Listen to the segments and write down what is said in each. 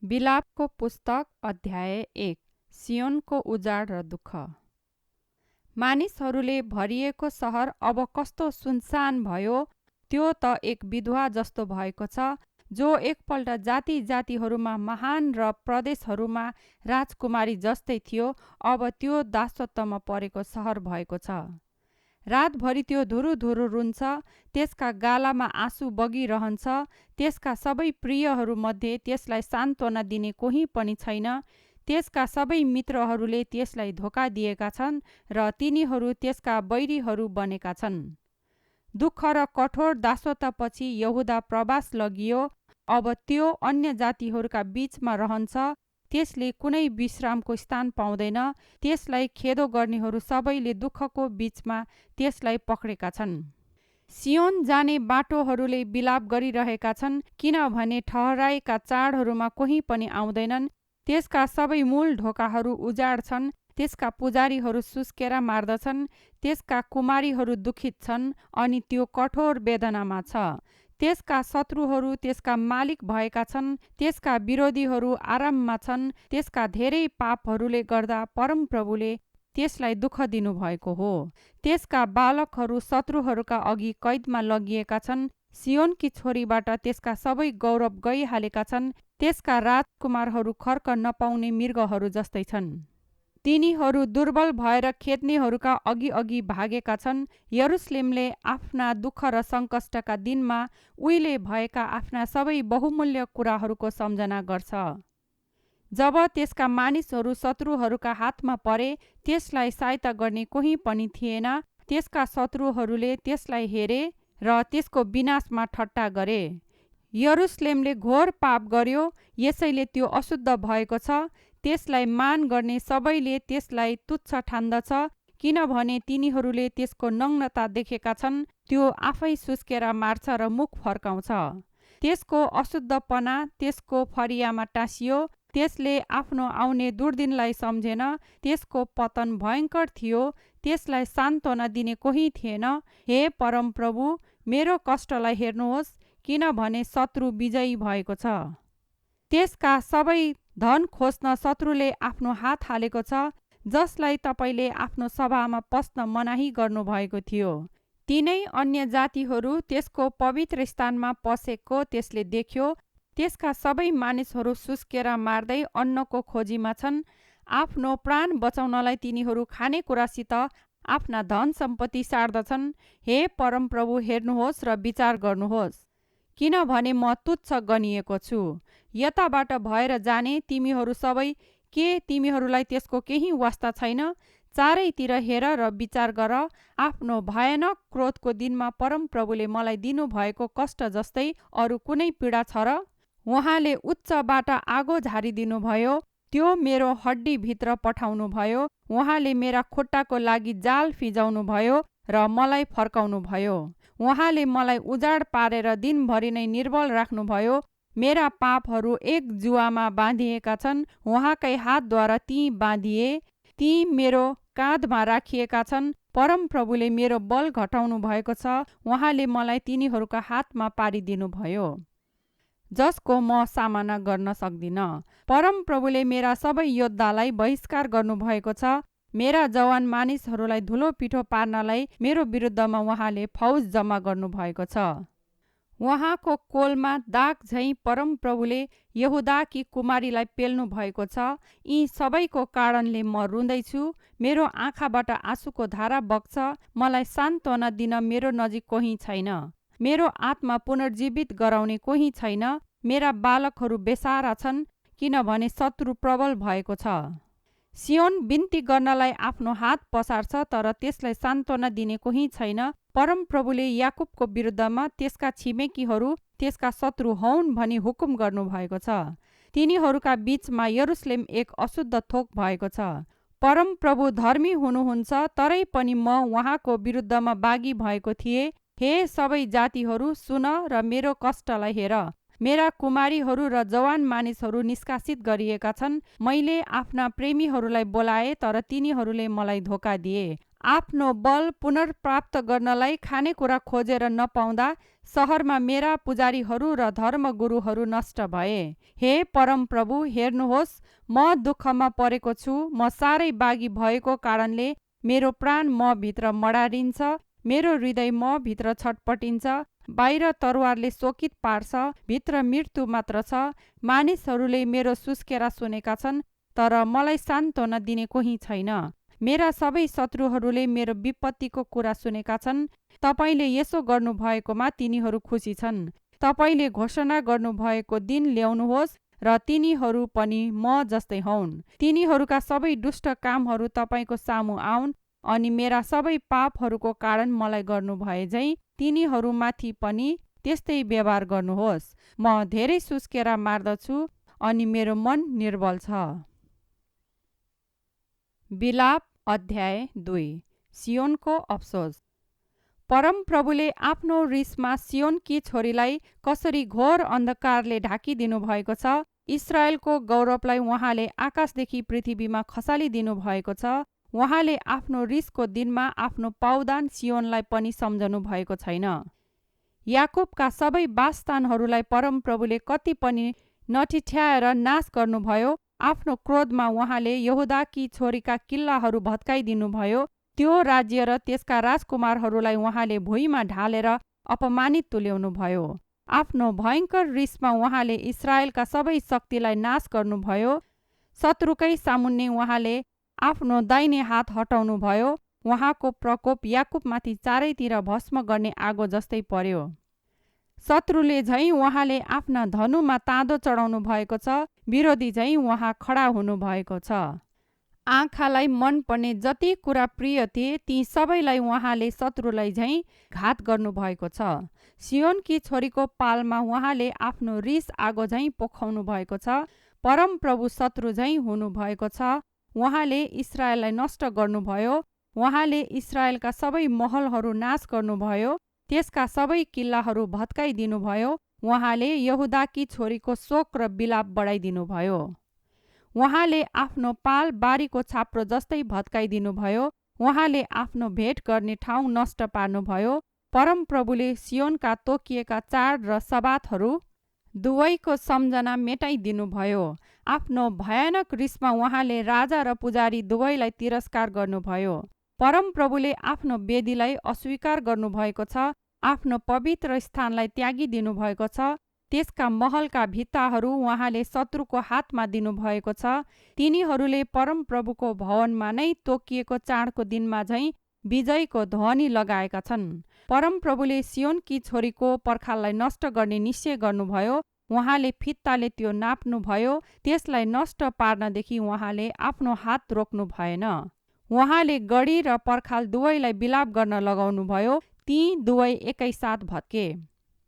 बिलापको पुस्तक अध्याय 1। सियोनको उजाड र दुःख। मानिसहरूले भरिएको सहर अब कस्तो सुनसान भयो। त्यो त एक विधवा जस्तो भएको छ, जो एकपल्ट जाति जातिहरूमा महान र प्रदेशहरूमा राजकुमारी जस्तै थियो। अब त्यो दासत्वमा परेको सहर भएको छ। रातभरि त्यो धुरुधुरु रुन्छ, त्यसका गालामा आँसु बगिरहन्छ। त्यसका सबै प्रियहरूमध्ये त्यसलाई सान्त्वना दिने कोही पनि छैन। त्यसका सबै मित्रहरूले त्यसलाई धोका दिएका छन् र तिनीहरू त्यसका बैरीहरू बनेका छन्। दुःख र कठोर दासत्वपछि यहुदा प्रवास लगियो। अब त्यो अन्य जातिहरूका बीचमा रहन्छ। त्यसले कुनै विश्रामको स्थान पाउँदैन। त्यसलाई खेदो गर्नेहरू सबैले दुःखको बीचमा त्यसलाई पक्रेका छन्। सियोन जाने बाटोहरूले बिलाप गरिरहेका छन्, किनभने ठहराएका चाडहरूमा कोही पनि आउँदैनन्। त्यसका सबै मूल ढोकाहरू उजाड छन्, त्यसका पुजारीहरू सुस्केर मार्दछन्। त्यसका कुमारीहरू दुखित छन् अनि त्यो कठोर वेदनामा छ। त्यसका शत्रुहरू त्यसका मालिक भएका छन्, त्यसका विरोधीहरू आराममा छन्। त्यसका धेरै पापहरूले गर्दा परमप्रभुले त्यसलाई दुःख दिनुभएको हो। त्यसका बालकहरू शत्रुहरूका अघि कैदमा लगिएका छन्। सियोनकी छोरीबाट त्यसका सबै गौरव गइहालेका छन्। त्यसका राजकुमारहरू खर्क नपाउने मृगहरू जस्तै छन्। तिनीहरू दुर्बल भएर खेद्नेहरूका अघि अघि भागेका छन्। यरुशलेमले आफ्ना दुःख र सङ्कष्टका दिनमा उहिले भएका आफ्ना सबै बहुमूल्य कुराहरूको सम्झना गर्छ। जब त्यसका मानिसहरू शत्रुहरूका हातमा परे, त्यसलाई सहायता गर्ने कोही पनि थिएन। त्यसका शत्रुहरूले त्यसलाई हेरे र त्यसको विनाशमा ठट्टा गरे। यरुशलेमले घोर पाप गर्यो, यसैले त्यो अशुद्ध भएको छ। त्यसलाई मान गर्ने सबैले त्यसलाई तुच्छ ठान्दछ, किनभने तिनीहरूले त्यसको नग्नता देखेका छन्। त्यो आफै सुस्केर मार्छ र मुख फर्काउँछ। त्यसको अशुद्धपना त्यसको फरियामा टाँसियो। त्यसले आफ्नो आउने दुर्दिनलाई सम्झेन। त्यसको पतन भयङ्कर थियो। त्यसलाई सान्त्वना दिने कोही थिएन। हे परमप्रभु, मेरो कष्टलाई हेर्नुहोस्, किनभने शत्रु विजयी भएको छ। त्यसका सबै धन खोज्न शत्रुले आफ्नो हात हालेको छ, जसलाई तपाईँले आफ्नो सभामा पस्न मनाही गर्नुभएको थियो। तिनै अन्य जातिहरू त्यसको पवित्र स्थानमा पसेको त्यसले देख्यो। त्यसका सबै मानिसहरू सुस्केर मार्दै अन्नको खोजीमा छन्। आफ्नो प्राण बचाउनलाई तिनीहरू खानेकुरासित आफ्ना धन सम्पत्ति सार्दछन्। हे परमप्रभु, हेर्नुहोस् र विचार गर्नुहोस्, किनभने म तुच्छ गनिएको छु। यताबाट भएर जाने तिमीहरू सबै, के तिमीहरूलाई त्यसको केही वास्ता छैन? चारैतिर हेर र विचार गर। आफ्नो भयानक क्रोधको दिनमा परमप्रभुले मलाई दिनुभएको कष्ट जस्तै अरू कुनै पीडा छ र? उहाँले उच्चबाट आगो झारिदिनुभयो, त्यो मेरो हड्डीभित्र पठाउनुभयो। उहाँले मेरा खुट्टाको लागि जाल फिजाउनुभयो र मलाई फर्काउनुभयो। उहाँले मलाई उजाड पारेर दिनभरि नै निर्बल राख्नुभयो। मेरा पापहरू एक जुवामा बाँधिएका छन्। उहाँकै हातद्वारा ती बाँधिए, ती मेरो काँधमा राखिएका छन्। परमप्रभुले मेरो बल घटाउनु भएको छ। उहाँले मलाई तिनीहरूका हातमा पारिदिनुभयो, जसको म सामना गर्न सक्दिन। परमप्रभुले मेरा सबै योद्धालाई बहिष्कार गर्नुभएको छ। मेरा जवान मानिसहरूलाई धुलो पिठो पार्नलाई मेरो विरुद्धमा उहाँले फौज जम्मा गर्नुभएको छ। उहाँको कोलमा दाग झैँ परमप्रभुले यहुदाकी कुमारीलाई पेल्नु भएको छ। यी सबैको कारणले म रुँदैछु। मेरो आँखाबाट आँसुको धारा बग्छ। मलाई सान्त्वना दिन मेरो नजिक कोही छैन। मेरो आत्मा पुनर्जीवित गराउने कोही छैन। मेरा बालकहरू बेसारा छन्, किनभने शत्रु प्रबल भएको छ। सियोन बिन्ती गर्नलाई आफ्नो हात पसार्छ, तर त्यसलाई सान्त्वना दिने कोही छैन। परमप्रभुले याकुबको विरुद्धमा त्यसका छिमेकीहरू त्यसका शत्रु हौन् भनी हुकुम गर्नुभएको छ। तिनीहरूका बीचमा यरुशलेम एक अशुद्ध थोक भएको छ। परमप्रभु धर्मी हुनुहुन्छ, तरै पनि म उहाँको विरुद्धमा बागी भएको थिएँ। हे सबै जातिहरू, सुन र मेरो कष्टलाई हेर। मेरा कुमारीहरू र जवान मानिसहरू निष्कासित गरिएका छन्। मैले आफ्ना प्रेमीहरूलाई बोलाए, तर तिनीहरूले मलाई धोका दिए। आफ्नो बल पुनर्प्राप्त गर्नलाई खानेकुरा खोजेर नपाउँदा सहरमा मेरा पुजारीहरू र धर्मगुरुहरू नष्ट भए। हे परमप्रभु, हेर्नुहोस्, म दुःखमा परेको छु। म साह्रै बागी भएको कारणले मेरो प्राण म भित्र मडारिन्छ, मेरो हृदय म भित्र छटपटिन्छ। बाहिर तरवारले शोकित पार्छ, भित्र मृत्यु मात्र छ। मानिसहरूले मेरो सुस्केरा सुनेका छन्, तर मलाई सान्त्वना दिने कोही छैन। मेरा सबै शत्रुहरूले मेरो विपत्तिको कुरा सुनेका छन्। तपाईँले यसो गर्नुभएकोमा तिनीहरू खुसी छन्। तपाईँले घोषणा गर्नुभएको दिन ल्याउनुहोस् र तिनीहरू पनि म जस्तै हौन्। तिनीहरूका सबै दुष्ट कामहरू तपाईँको सामु आउन् अनि मेरा सबै पापहरूको कारण मलाई गर्नुभए झैँ तिनीहरूमाथि पनि त्यस्तै व्यवहार गर्नुहोस्। म धेरै सुस्केरा मार्दछु अनि मेरो मन निर्बल छ। बिलाप अध्याय 2। सियोनको अफसोस। परमप्रभुले आफ्नो रिसमा सियोनकी छोरीलाई कसरी घोर अन्धकारले ढाकिदिनु भएको छ। इस्राएलको गौरवलाई उहाँले आकाशदेखि पृथ्वीमा खसालिदिनु भएको छ। उहाँले आफ्नो रिसको दिनमा आफ्नो पाउदान सियोनलाई पनि सम्झनु भएको छैन। याकुबका सबै वासस्थानहरूलाई परमप्रभुले कति पनि नठिठ्याएर नाश गर्नुभयो। आफ्नो क्रोधमा उहाँले यहुदाकी छोरीका किल्लाहरू भत्काइदिनुभयो। त्यो राज्य र त्यसका राजकुमारहरूलाई उहाँले भुइँमा ढालेर अपमानित तुल्याउनुभयो। आफ्नो भयङ्कर रिसमा उहाँले इस्राएलका सबै शक्तिलाई नाश गर्नुभयो। शत्रुकै सामुन्ने उहाँले आफ्नो दाहिने हात हटाउनुभयो। उहाँको प्रकोप याकुबमाथि चारैतिर भस्म गर्ने आगो जस्तै पर्यो। शत्रुले झैँ उहाँले आफ्ना धनुमा ताँदो चढाउनु भएको छ। विरोधी झैँ उहाँ खडा हुनुभएको छ। आँखालाई मन पर्ने जति कुरा प्रिय थिए ती सबैलाई उहाँले शत्रुलाई झैँ घात गर्नुभएको छ। सियोनकी छोरीको पालमा उहाँले आफ्नो रिस आगो झैँ पोखाउनु भएको छ। परमप्रभु शत्रु झैँ हुनुभएको छ। उहाँले इस्राएललाई नष्ट गर्नुभयो। उहाँले इस्राएलका सबै महलहरू नाश गर्नुभयो। त्यसका सबै किल्लाहरू भत्काइदिनुभयो। उहाँले यहुदाकी छोरीको शोक र बिलाप बढाइदिनुभयो। उहाँले आफ्नो पाल बारीको छाप्रो जस्तै भत्काइदिनुभयो। उहाँले आफ्नो भेट गर्ने ठाउँ नष्ट पार्नुभयो। परमप्रभुले सियोनका तोकिएका चाड र सबातहरू दुवैको सम्झना मेटाइदिनुभयो। आफ्नो भयानक रिसमा उहाँले राजा र पुजारी दुवैलाई तिरस्कार गर्नुभयो। परमप्रभुले आफ्नो वेदीलाई अस्वीकार गर्नुभएको छ। आफ्नो पवित्र स्थानलाई त्यागिदिनु भएको छ। त्यसका महलका भित्ताहरू उहाँले शत्रुको हातमा दिनुभएको छ। तिनीहरूले परमप्रभुको भवनमा नै तोकिएको चाडको दिनमा झैँ विजयको ध्वनि लगाएका छन्। परमप्रभुले सियोनकी छोरीको पर्खाललाई नष्ट गर्ने निश्चय गर्नुभयो। उहाँले फित्ताले त्यो नाप्नुभयो। त्यसलाई नष्ट पार्नदेखि उहाँले आफ्नो हात रोक्नु भएन। उहाँले गढी र पर्खाल दुवैलाई बिलाप गर्न लगाउनुभयो। ती दुवै एकैसाथ भत्के।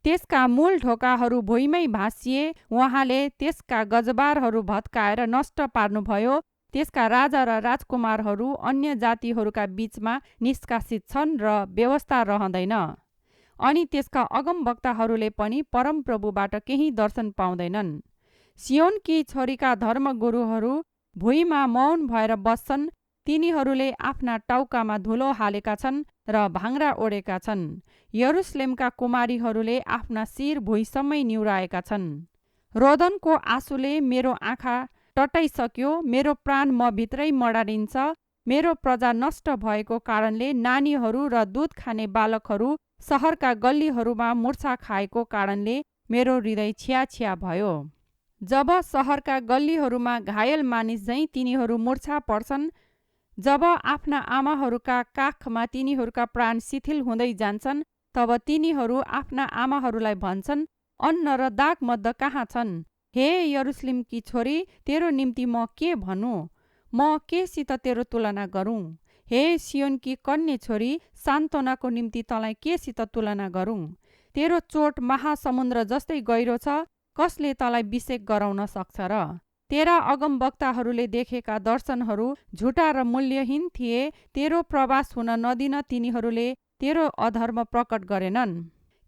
त्यसका मूल ढोकाहरू भुइँमै भाँसिए। उहाँले त्यसका गजबारहरू भत्काएर नष्ट पार्नुभयो। त्यसका राजा र राजकुमारहरू अन्य जातिहरूका बीचमा निष्कासित छन् र व्यवस्था रहँदैन। अनि त्यसका अगमवक्ताहरूले पनि परमप्रभुबाट केही दर्शन पाउँदैनन्। सियोनकी छोरीका धर्मगुरुहरू भुइँमा मौन भएर बस्छन्। तिनीहरूले आफ्ना टाउकामा धुलो हालेका छन् र भाङ्रा ओढेका छन्। यरुसलेमका कुमारीहरूले आफ्ना शिर भुइँसम्मै निहुराएका छन्। रोदनको आँसुले मेरो आँखा टटाइसक्यो। मेरो प्राण म भित्रै मडारिन्छ। मेरो प्रजा नष्ट भएको कारणले नानीहरू र दुध खाने बालकहरू सहरका गल्लीहरूमा मुर्छा खाएको कारणले मेरो हृदय छिया भयो। जब सहरका गल्लीहरूमा घायल मानिस झैँ तिनीहरू मुर्छा पर्छन्, जब आफ्ना आमाहरूका काखमा तिनीहरूका प्राण शिथिल हुँदै जान्छन्, तब तिनीहरू आफ्ना आमाहरूलाई भन्छन्, अन्न र दागमद्ध कहाँ छन्? हे यरुसलेमकी छोरी, तेरो निम्ति म के भनौँ? म केसित तेरो तुलना गरौँ? हे सियोनकी कन्ये छोरी, सान्त्वनाको निम्ति तँलाई केसित तुलना गरौँ? तेरो चोट महासमुद्र जस्तै गहिरो छ। कसले तँलाई विषेक गराउन सक्छ र? तेरा अगमवक्ताहरूले देखेका दर्शनहरू झुटा र मूल्यहीन थिए। तेरो प्रवास हुन नदिन तिनीहरूले तेरो अधर्म प्रकट गरेनन्।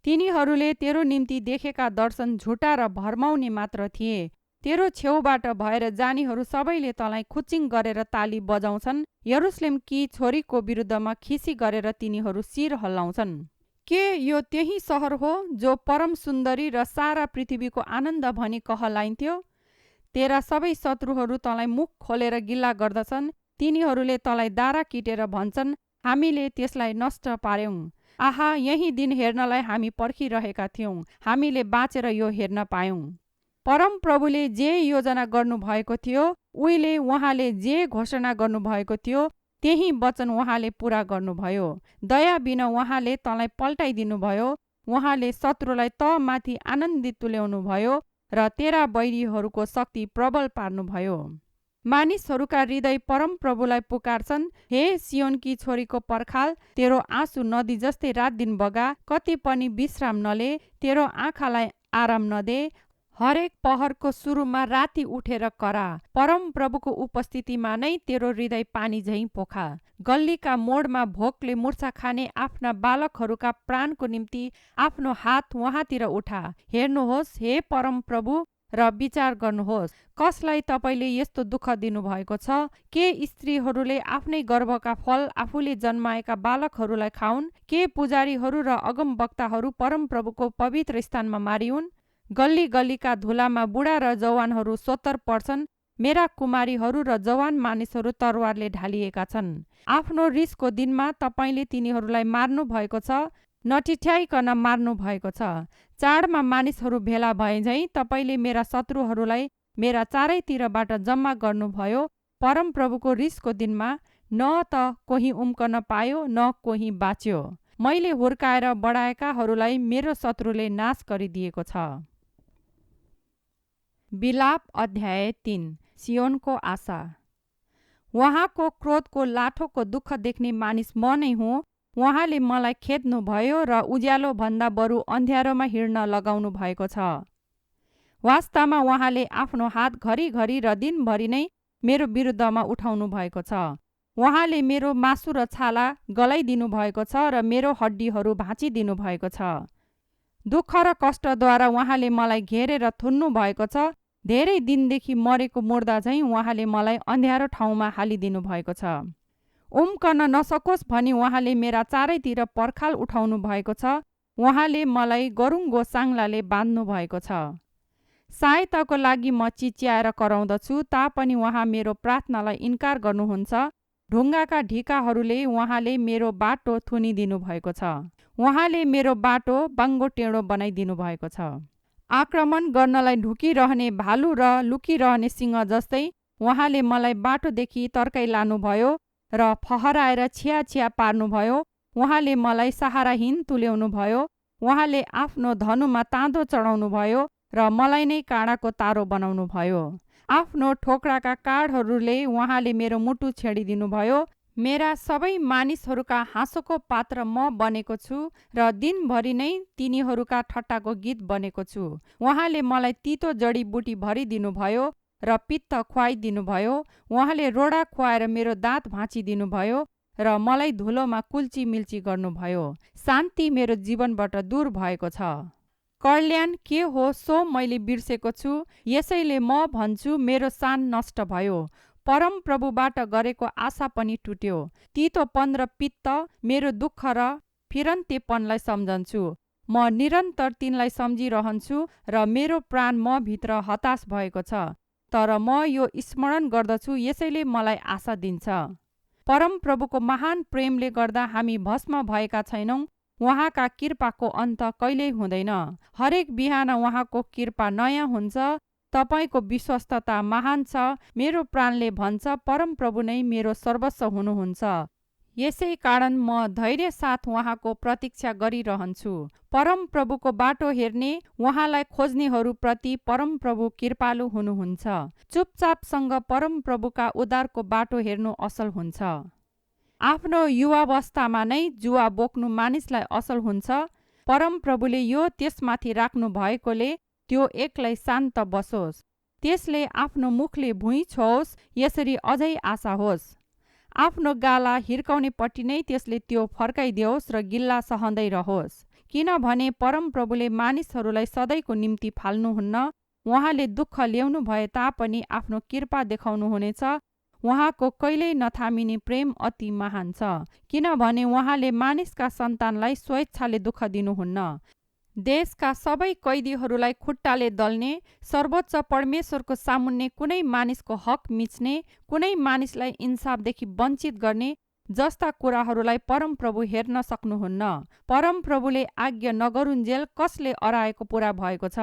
तिनीहरूले तेरो निम्ति देखेका दर्शन झुटा र भरमाउने मात्र थिए। तेरो छेउबाट भएर जानेहरू सबैले तँलाई खुच्चिङ गरेर ताली बजाउँछन्। यरुशलेमकी छोरीको विरुद्धमा खिसी गरेर तिनीहरू शिर हल्लाउँछन्। के यो त्यही सहर हो जो परम सुन्दरी र सारा पृथ्वीको आनन्द भनी कहलाइन्थ्यो? तेरा सबै शत्रुहरू तँलाई मुख खोलेर गिल्ला गर्दछन्। तिनीहरूले तँलाई दारा किटेर भन्छन्, हामीले त्यसलाई नष्ट पार्यौं। आहा, यही दिन हेर्नलाई हामी पर्खिरहेका थियौं। हामीले बाँचेर यो हेर्न पायौं। परम प्रभुले जे योजना गर्नुभएको थियो, उहिले उहाँले जे घोषणा गर्नुभएको थियो, त्यही वचन उहाँले पूरा गर्नुभयो। दया बिना उहाँले तँलाई पल्टाइदिनुभयो। उहाँले शत्रुलाई त माथि आनन्दित तुल्याउनुभयो र तेरा बैरीहरूको शक्ति प्रबल पार्नुभयो। मानिसहरूका हृदय परम प्रभुलाई पुकार्छन्। हे सियोनकी छोरीको पर्खाल, तेरो आँसु नदी जस्तै रात दिन बगा। कति पनि विश्राम नले, तेरो आँखालाई आराम नदे। हरेक पहरको सुरुमा राति उठेर करा। परम प्रभुको उपस्थितिमा नै तेरो हृदय पानी झैँ पोखा। गल्लीका मोडमा भोकले मुर्छा खाने आफ्ना बालकहरूका प्राणको निम्ति आफ्नो हात उहाँतिर उठा। हेर्नुहोस्, हे परम प्रभु, र विचार गर्नुहोस्, कसलाई तपाईँले यस्तो दुःख दिनुभएको छ? के स्त्रीहरूले आफ्नै गर्भका फल आफूले जन्माएका बालकहरूलाई खाउन्? के पुजारीहरू र अगमवक्ताहरू परम प्रभुको पवित्र स्थानमा मारिउन्? गल्ली गल्लीका धुलामा बुढा र जवानहरू सोत्तर पर्छन्। मेरा कुमारीहरू र जवान मानिसहरू तरवारले ढालिएका छन्। आफ्नो रिसको दिनमा तपाईँले तिनीहरूलाई मार्नु भएको छ, नटिठ्याइकन मार्नु भएको छ। चाडमा मानिसहरू भेला भए झैँ तपाईँले मेरा शत्रुहरूलाई मेरा चारैतिरबाट जम्मा गर्नुभयो। परम प्रभुको रिसको दिनमा न त कोही उम्कन पायो, न कोही बाँच्यो। मैले हुर्काएर बढाएकाहरूलाई मेरो शत्रुले नाश गरिदिएको छ। बिलाप अध्याय 3। सियोनको आशा। उहाँको क्रोधको लाठोको दुःख देख्ने मानिस म नै हुँ। उहाँले मलाई खेद्नुभयो र उज्यालो भन्दा बरु अन्ध्यारोमा हिँड्न लगाउनु भएको छ। वास्तवमा उहाँले आफ्नो हात घरिघरि र दिनभरि नै मेरो विरुद्धमा उठाउनु भएको छ। उहाँले मेरो मासु र छाला गलाइदिनु भएको छ र मेरो हड्डीहरू भाँचिदिनु भएको छ। दुःख र कष्टद्वारा उहाँले मलाई घेरेर थुन्नु भएको छ। धेरै दिनदेखि मरेको मुर्दा झैँ उहाँले मलाई अन्ध्यारो ठाउँमा हालिदिनु भएको छ। उम्कन नसकोस् भनी उहाँले मेरा चारैतिर पर्खाल उठाउनु भएको छ। उहाँले मलाई गरुङ्गो साङ्लाले बाँध्नु भएको छ। सहायताको लागि म चिच्याएर कराउँदछु, तापनि उहाँ मेरो प्रार्थनालाई इन्कार गर्नुहुन्छ। ढुङ्गाका ढिकाहरूले उहाँले मेरो बाटो थुनिदिनु भएको छ। उहाँले मेरो बाटो बाङ्गो टेढो बनाइदिनु भएको छ। आक्रमण गर्नलाई ढुकिरहने भालु र लुकिरहने सिंह जस्तै उहाँले मलाई बाटोदेखि तर्काइलानुभयो र फहराएर छिया पार्नुभयो। उहाँले मलाई सहाराहीन तुल्याउनुभयो। उहाँले आफ्नो धनुमा ताँदो चढाउनुभयो र मलाई नै काँडाको तारो बनाउनुभयो। आफ्नो ठोक्राका काँडहरूले उहाँले मेरो मुटु छेडिदिनुभयो। मेरा सबै मानिसहरूका हाँसोको पात्र म बनेको छु र दिनभरि नै तिनीहरूका ठट्टाको गीत बनेको छु। उहाँले मलाई तितो जडीबुटी भरिदिनुभयो र पित्त खुवाइदिनुभयो। उहाँले रोडा खुवाएर मेरो दाँत भाँचिदिनुभयो र मलाई धुलोमा कुल्ची मिल्ची गर्नुभयो। शान्ति मेरो जीवनबाट दूर भएको छ। कल्याण के हो सो मैले बिर्सेको छु। यसैले म भन्छु, मेरो सान नष्ट भयो। परम प्रभुबाट गरेको आशा पनि टुट्यो। तितोपन र पित्त मेरो दुःख र फिरन्तेपनलाई सम्झन्छु। म निरन्तर तिनलाई सम्झिरहन्छु र मेरो प्राण म भित्र हताश भएको छ। तर म यो स्मरण गर्दछु, यसैले मलाई आशा दिन्छ। परम प्रभुको महान प्रेमले गर्दा हामी भस्म भएका छैनौँ। उहाँका कृपाको अन्त कहिल्यै हुँदैन। हरेक बिहान उहाँको कृपा नयाँ हुन्छ। तपाईँको विश्वस्तता महान छ। मेरो प्राणले भन्छ, परम प्रभु नै मेरो सर्वस्व हुनुहुन्छ। यसै कारण म धैर्य साथ उहाँको प्रतीक्षा गरिरहन्छु। परम प्रभुको बाटो हेर्ने, उहाँलाई खोज्नेहरूप्रति परम प्रभु कृपालु हुनुहुन्छ। चुपचापसँग परम प्रभुका उद्धारको बाटो हेर्नु असल हुन्छ। आफ्नो युवावस्थामा नै जुवा बोक्नु मानिसलाई असल हुन्छ। परम प्रभुले यो त्यसमाथि राख्नु भएकोले त्यो एक्लै शान्त बसोस्। त्यसले आफ्नो मुखले भुइँ छोओस्, यसरी अझै आशा होस्। आफ्नो गाला हिर्काउनेपट्टि नै त्यसले त्यो फर्काइदियोस् र गिल्ला सहँदै रहोस्। किनभने परम प्रभुले मानिसहरूलाई सधैँको निम्ति फाल्नुहुन्न। उहाँले दुःख ल्याउनु भए तापनि आफ्नो कृपा देखाउनुहुनेछ। उहाँको कहिल्यै नथामिने प्रेम अति महान छ, किनभने उहाँले मानिसका सन्तानलाई स्वेच्छाले दुःख दिनुहुन्न। देशका सबै कैदीहरूलाई खुट्टाले दल्ने, सर्वोच्च परमेश्वरको सामुन्ने कुनै मानिसको हक मिच्ने, कुनै मानिसलाई इन्साफदेखि वञ्चित गर्ने जस्ता कुराहरूलाई परमप्रभु हेर्न सक्नुहुन्न। परमप्रभुले आज्ञा नगरुन्जेल कसले अराएको पुरा भएको छ?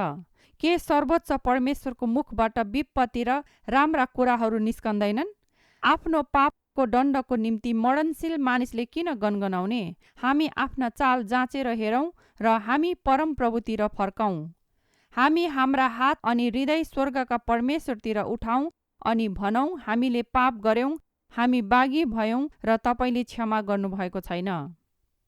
के सर्वोच्च परमेश्वरको मुखबाट विपत्ति र राम्रा कुराहरू निस्कँदैनन्? आफ्नो पापको दण्डको निम्ति मरणशील मानिसले किन गनगनाउने? हामी आफ्ना चाल जाँचेर हेरौँ र हामी परमप्रभुतिर फर्कौँ। हामी हाम्रा हात अनि हृदय स्वर्गका परमेश्वरतिर उठाउँ अनि भनौँ, हामीले पाप गर्यौँ, हामी बागी भयौँ र तपाईँले क्षमा गर्नुभएको छैन।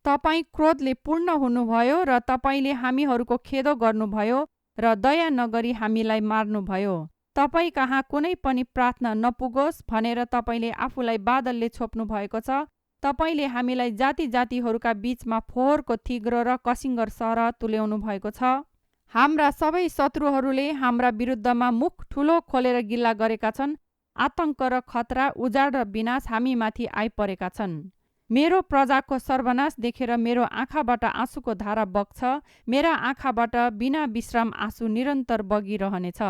तपाईँ क्रोधले पूर्ण हुनुभयो र तपाईँले हामीहरूको खेदो गर्नुभयो र दया नगरी हामीलाई मार्नुभयो। तपाईँ कहाँ कुनै पनि प्रार्थना नपुगोस् भनेर तपाईँले आफूलाई बादलले छोप्नु भएको छ। तपाईँले हामीलाई जाति जातिहरूका बीचमा फोहोरको थिग्रो र कसिङ्गर सरह तुल्याउनु भएको छ। हाम्रा सबै शत्रुहरूले हाम्रा विरुद्धमा मुख ठुलो खोलेर गिल्ला गरेका छन्। आतङ्क र खतरा, उजाड र विनाश हामीमाथि आइपरेका छन्। मेरो प्रजाको सर्वनाश देखेर मेरो आँखाबाट आँसुको धारा बग्छ। मेरा आँखाबाट बिना विश्राम आँसु निरन्तर बगिरहनेछ।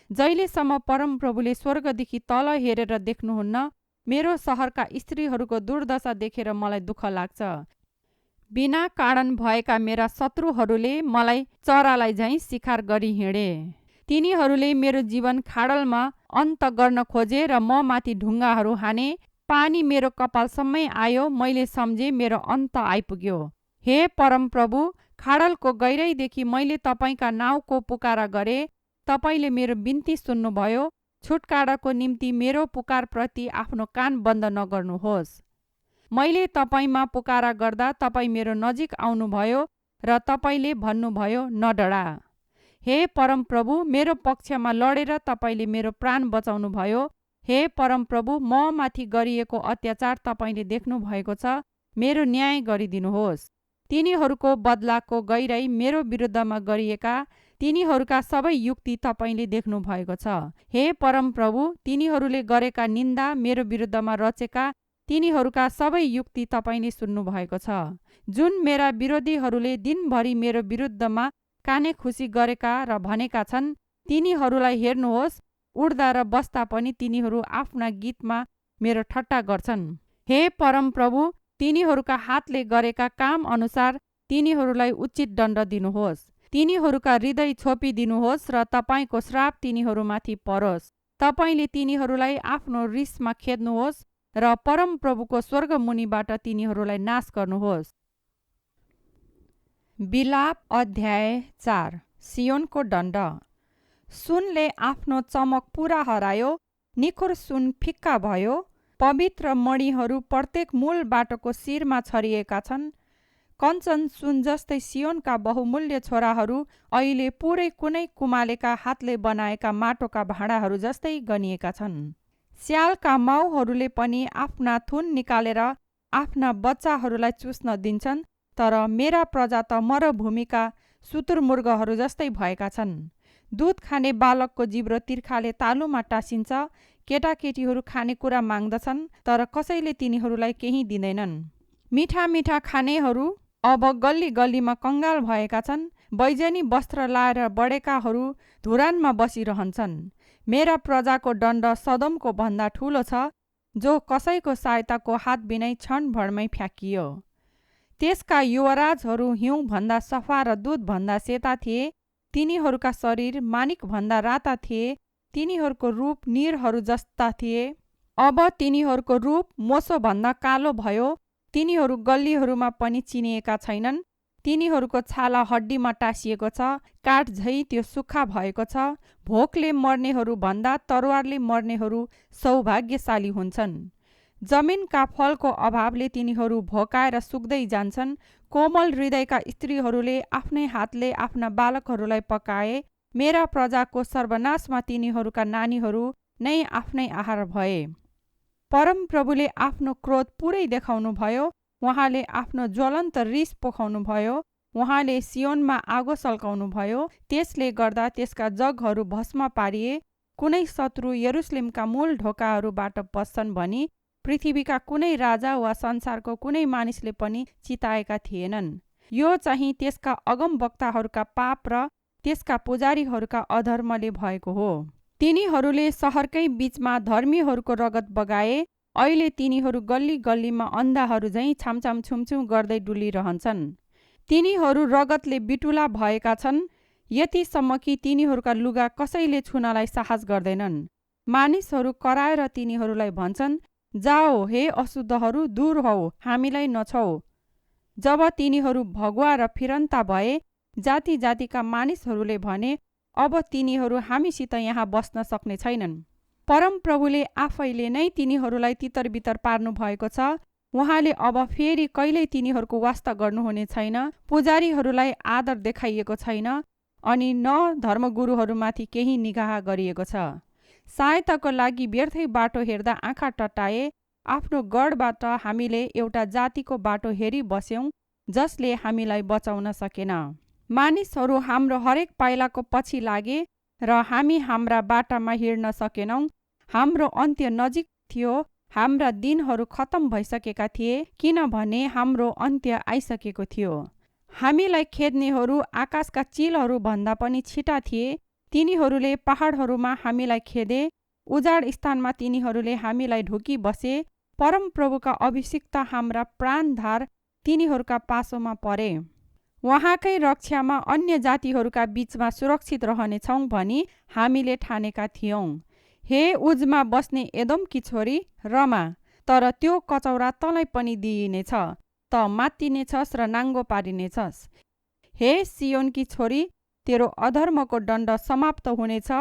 जहिलेसम्म परमप्रभुले स्वर्गदेखि तल हेरेर देख्नुहुन्न, मेरो सहरका स्त्रीहरूको दुर्दशा देखेर मलाई दुःख लाग्छ। बिना कारण भएका मेरा शत्रुहरूले मलाई चरालाई झैँ शिकार गरी हिँडे। तिनीहरूले मेरो जीवन खाडलमा अन्त गर्न खोजे र म माथि ढुङ्गाहरू हाने। पानी मेरो कपालसम्मै आयो, मैले सम्झे मेरो अन्त आइपुग्यो। हे परमप्रभु, खाडलको गहिराइदेखि मैले तपाईँका नाउँको पुकारा गरे। तपाईँले मेरो बिन्ती सुन्नुभयो। छुटकाराको निम्ति मेरो पुकारप्रति आफ्नो कान बन्द नगर्नुहोस्। मैले तपाईँमा पुकारा गर्दा तपाईँ मेरो नजिक आउनुभयो र तपाईँले भन्नुभयो, नडरा। हे परमप्रभु, मेरो पक्षमा लडेर तपाईँले मेरो प्राण बचाउनुभयो। हे परमप्रभु, म माथि गरिएको अत्याचार तपाईँले देख्नु भएको छ। मेरो न्याय गरिदिनुहोस्। तिनीहरूको बदलाको गहिराई मेरो विरुद्धमा गरिएका तिनीहरूका सबै युक्ति तपाईँले देख्नु भएको छ। हे परमप्रभु, तिनीहरूले गरेका निन्दा मेरो विरुद्धमा रचेका तिनीहरूका सबै युक्ति तपाईँले सुन्नु भएको छ। जुन मेरा विरोधीहरूले दिनभरि मेरो विरुद्धमा काने खुसी गरेका र भनेका छन्, तिनीहरूलाई हेर्नुहोस्, उड्दा र बस्दा पनि तिनीहरू आफ्ना गीतमा मेरो ठट्टा गर्छन्। हे परमप्रभु, तिनीहरूका हातले गरेका काम अनुसार तिनीहरूलाई उचित दण्ड दिनुहोस्। तिनीहरूका हृदय छोपिदिनुहोस् र तपाईँको श्राप तिनीहरूमाथि परोस्। तपाईँले तिनीहरूलाई आफ्नो रिसमा खेद्नुहोस् र परमप्रभुको स्वर्गमुनिबाट तिनीहरूलाई नाश गर्नुहोस्। बिलाप अध्याय 4। सियोनको दण्ड। सुनले आफ्नो चमक पुरा हरायो, निखुर सुन फिक्का भयो। पवित्र मणिहरू प्रत्येक मूल बाटोको शिरमा छरिएका छन्। कञ्चन सुन जस्तै सियोनका बहुमूल्य छोराहरू अहिले पुरै कुनै कुमालेका हातले बनाएका माटोका भाँडाहरू जस्तै गनिएका छन्। स्यालका माउहरूले पनि आफ्ना थुन निकालेर आफ्ना बच्चाहरूलाई चुस्न दिन्छन्, तर मेरा प्रजा त मरुभूमिका शुतुरमुर्गहरू जस्तै भएका छन्। दुध खाने बालकको जिब्रो तिर्खाले तालुमा टाँसिन्छ। केटाकेटीहरू खानेकुरा माग्दछन्, तर कसैले तिनीहरूलाई केही दिँदैनन्। मिठा मिठा खानेहरू अब गल्ली गल्लीमा कङ्गाल भएका छन्। बैजनी वस्त्र लाएर बढेकाहरू धुरानमा बसिरहन्छन्। मेरा प्रजाको दण्ड सदोमको भन्दा ठुलो छ, जो कसैको सहायताको हात बिनै क्षणभरमै फ्याँकियो। त्यसका युवराजहरू हिउँभन्दा सफा र दुधभन्दा सेता थिए। तिनीहरूका शरीर मानिकभन्दा राता थिए। तिनीहरूको रूप नीरहरू जस्ता थिए। अब तिनीहरूको रूप मोसोभन्दा कालो भयो। तिनीहरू गल्लीहरूमा पनि चिनिएका छैनन्। तिनीहरूको छाला हड्डीमा टाँसिएको छ, काठ झै त्यो सुक्खा भएको छ। भोकले मर्नेहरू भन्दा तरवारले मर्नेहरू सौभाग्यशाली हुन्छन्। जमिनका फलको अभावले तिनीहरू भोकाएर सुक्दै जान्छन्। कोमल हृदयका स्त्रीहरूले आफ्नै हातले आफ्ना बालकहरूलाई पकाए। मेरा प्रजाको सर्वनाशमा तिनीहरूका नानीहरू नै आफ्नै आहार भए। परमप्रभुले आफ्नो क्रोध पुरै देखाउनुभयो। उहाँले आफ्नो ज्वलन्त रिस पोखाउनुभयो। उहाँले सियोनमा आगो सल्काउनुभयो, त्यसले गर्दा त्यसका जगहरू भस्म पारिए। कुनै शत्रु यरुशलेमका मूल ढोकाहरूबाट पस्छन् भनी पृथ्वीका कुनै राजा वा संसारको कुनै मानिसले पनि चिताएका थिएनन्। यो चाहिँ त्यसका अगमवक्ताहरूका पाप र त्यसका पुजारीहरूका अधर्मले भएको हो। तिनीहरूले सहरकै बीचमा धर्मीहरूको रगत बगाए। अहिले तिनीहरू गल्ली गल्लीमा अन्धाहरू झैँ छामछाम छुमछुम गर्दै डुलिरहन्छन्। तिनीहरू रगतले बिटुला भएका छन्, यतिसम्म कि तिनीहरूका लुगा कसैले छुनलाई साहस गर्दैनन्। मानिसहरू कराएर तिनीहरूलाई भन्छन्, जाओ हे अशुद्धहरू, दूर हौ, हामीलाई नछौ। जब तिनीहरू भगुवा र फिरन्ता भए, जाति जातिका मानिसहरूले भने, अब तिनीहरू हामीसित यहाँ बस्न सक्ने छैनन्। परमप्रभुले आफैले नै तिनीहरूलाई तितरबितर पार्नु भएको छ। उहाँले अब फेरि कहिल्यै तिनीहरूको वास्ता गर्नुहुने छैन। पुजारीहरूलाई आदर देखाइएको छैन अनि न धर्मगुरुहरूमाथि केही निगाह गरिएको छ। सहायताको लागि व्यर्थै बाटो हेर्दा आँखा टट्टाए। आफ्नो गढबाट हामीले एउटा जातिको बाटो हेरी बस्यौँ, जसले हामीलाई बचाउन सकेन। मानिसहरू हाम्रो हरेक पाइलाको पछि लागे र हामी हाम्रा बाटामा हिँड्न सकेनौँ। हाम्रो अन्त्य नजिक थियो, हाम्रा दिनहरू खत्तम भइसकेका थिए, किनभने हाम्रो अन्त्य आइसकेको थियो। हामीलाई खेद्नेहरू आकाशका चिलहरू भन्दा पनि छिटा थिए। तिनीहरूले पहाडहरूमा हामीलाई खेदे, उजाड स्थानमा तिनीहरूले हामीलाई ढुकी बसे। परमप्रभुका अभिषिक्त हाम्रा प्राणधार तिनीहरूका पासोमा परे। उहाँकै रक्षामा अन्य जातिहरूका बीचमा सुरक्षित रहनेछौँ भनी हामीले ठानेका थियौँ। हे उजमा बस्ने एदोमकी छोरी, रमा, तर त्यो कचौरा तँलाई पनि दिइनेछ, त मात्तिनेछस् र नाङ्गो पारिनेछस्। हे सियोनकी छोरी, तेरो अधर्मको दण्ड समाप्त हुनेछ।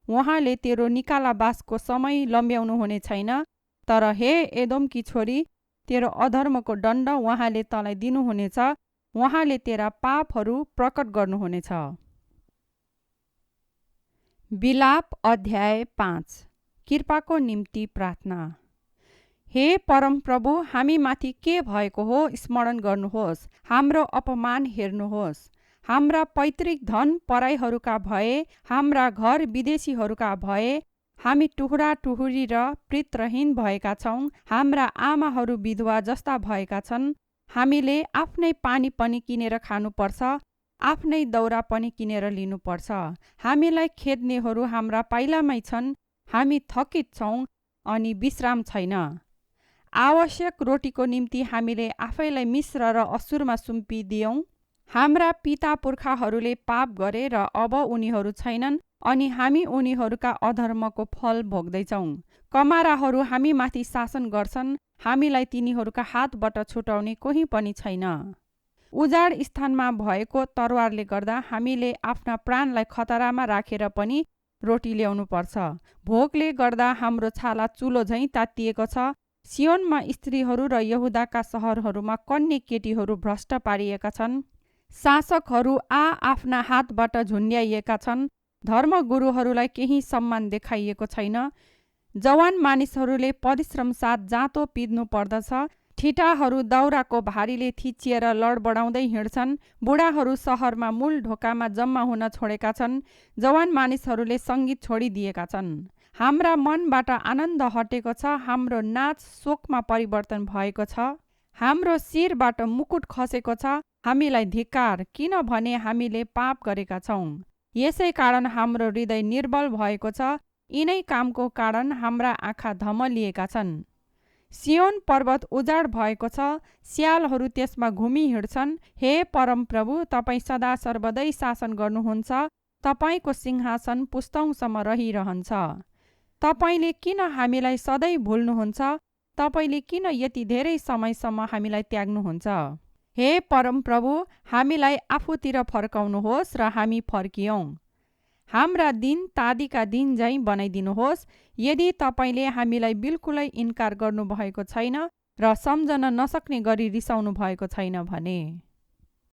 उहाँले तेरो निकालाबासको समय लम्ब्याउनु हुने छैन। तर हे एदोमकी छोरी, तेरो अधर्मको दण्ड उहाँले तँलाई दिनुहुनेछ। उहाँले तेरा पापहरू प्रकट गर्नुहुनेछ। विलाप अध्याय 5। कृपाको निम्ति प्रार्थना। हे परमप्रभु, हामीमाथि के भएको हो स्मरण गर्नुहोस्। हाम्रो अपमान हेर्नुहोस्। हाम्रा पैतृक धन पराईहरूका भए, हाम्रा घर विदेशीहरूका भए। हामी टुहुरा टुहुरी र प्रीतरहीन भएका छौँ। हाम्रा आमाहरू विधवा जस्ता भएका छन्। हामीले आफ्नै पानी पनि किनेर खानुपर्छ, आफ्नै दौरा पनि किनेर लिनुपर्छ। हामीलाई खेद्नेहरू हाम्रा पाइलामै छन्। हामी थकित छौँ अनि विश्राम छैन। आवश्यक रोटीको निम्ति हामीले आफैलाई मिस्र र असुरमा सुम्पिदियौँ। हाम्रा पिता पुर्खाहरूले पाप गरे र अब उनीहरू छैनन् अनि हामी उनीहरूका अधर्मको फल भोग्दैछौँ। कमाराहरू हामीमाथि शासन गर्छन्। हामीलाई तिनीहरूका हातबाट छुटाउने कोही पनि छैन। उजाड स्थानमा भएको तरवारले गर्दा हामीले आफ्ना प्राणलाई खतरामा राखेर पनि रोटी ल्याउनु पर्छ। भोकले गर्दा हाम्रो छाला चुलो झैँ तातिएको छ। सियोनमा स्त्रीहरू र यहुदाका सहरहरूमा कन्या केटीहरू भ्रष्ट पारिएका छन्। शासकहरू आफ्ना हातबाट झुन्ड्याइएका छन्। धर्मगुरुहरूलाई केही सम्मान देखाइएको छैन। जवान मानिसहरूले परिश्रम साथ जाँतो पिद्नु पर्दछ। ठिटाहरू दाउराको भारीले थिचिएर लडबडाउँदै हिँड्छन्। बुढाहरू सहरमा मूल ढोकामा जम्मा हुन छोडेका छन्। जवान मानिसहरूले सङ्गीत छोडिदिएका छन्। हाम्रा मनबाट आनन्द हटेको छ। हाम्रो नाच शोकमा परिवर्तन भएको छ। हाम्रो शिरबाट मुकुट खसेको छ। हामीलाई धिक्कार, किनभने हामीले पाप गरेका छौँ। यसै कारण हाम्रो हृदय निर्बल भएको छ। यिनै कामको कारण हाम्रा आँखा धमलिएका छन्। सियोन पर्वत उजाड भएको छ। स्यालहरू त्यसमा घुमी हिँड्छन्। हे परमप्रभु, तपाईँ सदा सर्वदै शासन गर्नुहुन्छ। तपाईँको सिंहासन पुस्तौँसम्म रहिरहन्छ। तपाईँले किन हामीलाई सधैँ भुल्नुहुन्छ? तपाईँले किन यति धेरै समयसम्म हामीलाई त्याग्नुहुन्छ? हे परमप्रभु, हामीलाई आफूतिर फर्काउनुहोस् र हामी फर्कियौँ। हाम्रा दिन तादीका दिन झैँ बनाइदिनुहोस्। यदि तपाईँले हामीलाई बिल्कुलै इन्कार गर्नुभएको छैन र सम्झन नसक्ने गरी रिसाउनु भएको छैन भने